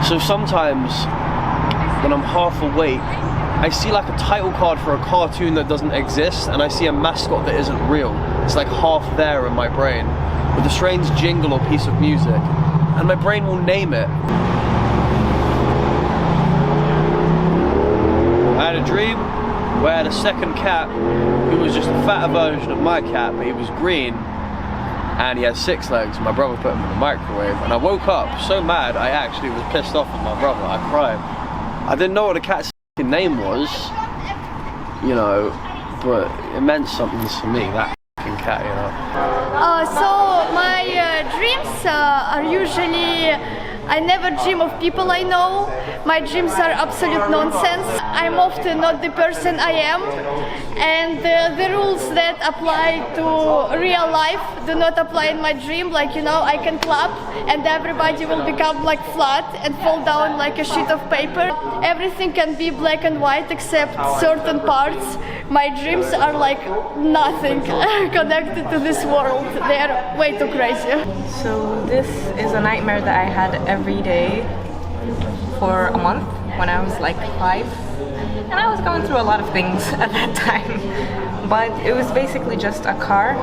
So sometimes when I'm half awake, I see like a title card for a cartoon that doesn't exist, and I see a mascot that isn't real. It's like half there in my brain, with a strange jingle or piece of music, and my brain will name it. I had a dream where I had a second cat who was just a fatter version of my cat, but he was green and he had 6 legs. My brother put him in the microwave, and I woke up so mad I actually was pissed off at my brother. I cried. I didn't know what the cat's name was, you know, but it meant something to me, that cat, you know. So my dreams are usually, I never dream of people I know. My dreams are absolute nonsense. I'm often not the person I am, and the rules that apply to real life do not apply in my dream. Like, you know, I can clap and everybody will become like flat and fall down like a sheet of paper. Everything can be black and white except certain parts. My dreams are like nothing connected to this world. They are way too crazy. So this is a nightmare that I had every day for a month when I was like 5. And I was going through a lot of things at that time. But it was basically just a car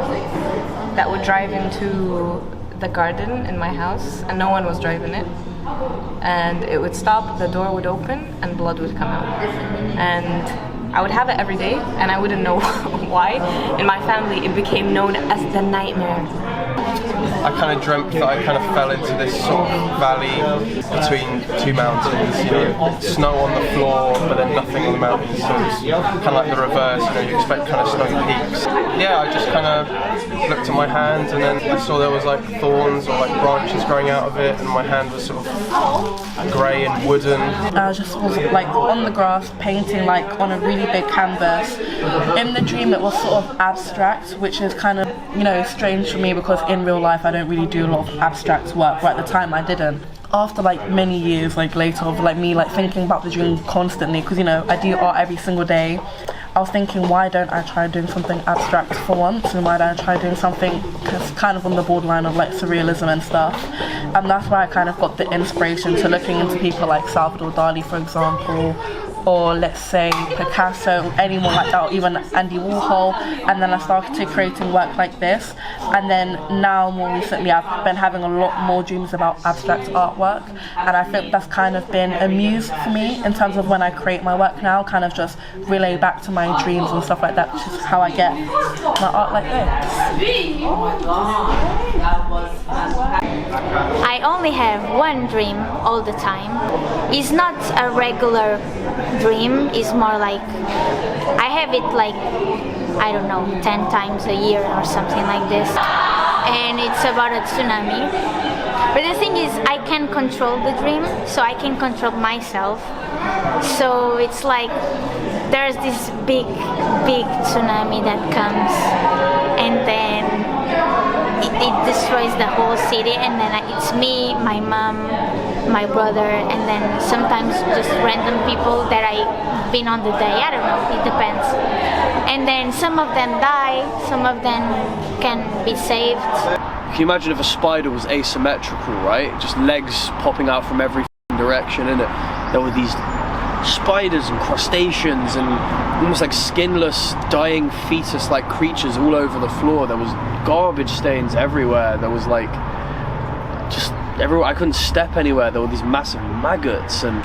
that would drive into the garden in my house, and no one was driving it. And it would stop, the door would open, and blood would come out. And I would have it every day, and I wouldn't know why. In my family, it became known as the nightmare. I kind of dreamt that I kind of fell into this sort of valley between 2 mountains, you know, snow on the floor, but then nothing on the mountains, so it's kind of like the reverse, you know, you expect kind of snowy peaks. Yeah, I just kind of looked at my hand, and then I saw there was like thorns or like branches growing out of it, and my hand was sort of grey and wooden. I just was like on the grass painting like on a really big canvas. In the dream it was sort of abstract, which is kind of, you know, strange for me because in real life I don't really do a lot of abstract work, but at the time I didn't. After like many years like later of like me like thinking about the dream constantly, because, you know, I do art every single day, I was thinking, why don't I try doing something abstract for once, and why don't I try doing something that's kind of on the borderline of like surrealism and stuff. And that's why I kind of got the inspiration to looking into people like Salvador Dali, for example, or let's say Picasso, anyone like that, or even Andy Warhol. And then I started creating work like this, and then now more recently I've been having a lot more dreams about abstract artwork, and I think that's kind of been a muse for me in terms of when I create my work now, kind of just relay back to my dreams and stuff like that, which is how I get my art like this. Oh my god, that was fantastic. I only have one dream all the time. It's not a regular dream, it's more like I have it like, I don't know, 10 times a year or something like this, and it's about a tsunami. But the thing is, I can control the dream, so I can control myself. So it's like there's this big tsunami that comes, and then it destroys the whole city, and then it's me, my mom, my brother, and then sometimes just random people that I've been on the day. I don't know, it depends. And then some of them die, some of them can be saved. Can you imagine if a spider was asymmetrical, right? Just legs popping out from every direction, innit? There were these spiders and crustaceans and almost like skinless, dying fetus-like creatures all over the floor. There was garbage stains everywhere. There was like just everywhere. I couldn't step anywhere. There were these massive maggots, and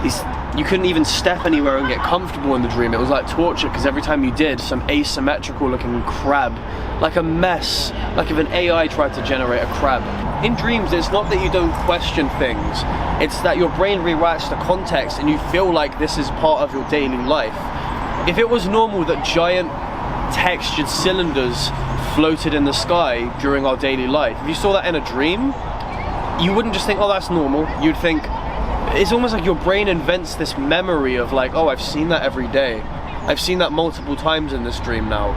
these, you couldn't even step anywhere and get comfortable in the dream. It was like torture, because every time you did, some asymmetrical looking crab, like a mess, like if an AI tried to generate a crab. In dreams, it's not that you don't question things, it's that your brain rewrites the context and you feel like this is part of your daily life. If it was normal that giant textured cylinders floated in the sky during our daily life, if you saw that in a dream, you wouldn't just think, oh, that's normal. You'd think, it's almost like your brain invents this memory of like, oh, I've seen that every day. I've seen that multiple times in this dream now.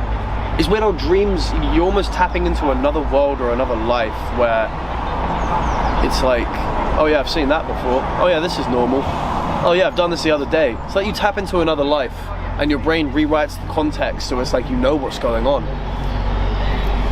It's weird how dreams, you're almost tapping into another world or another life where it's like, oh yeah, I've seen that before. Oh yeah, this is normal. Oh yeah, I've done this the other day. It's like you tap into another life and your brain rewrites the context, so it's like you know what's going on.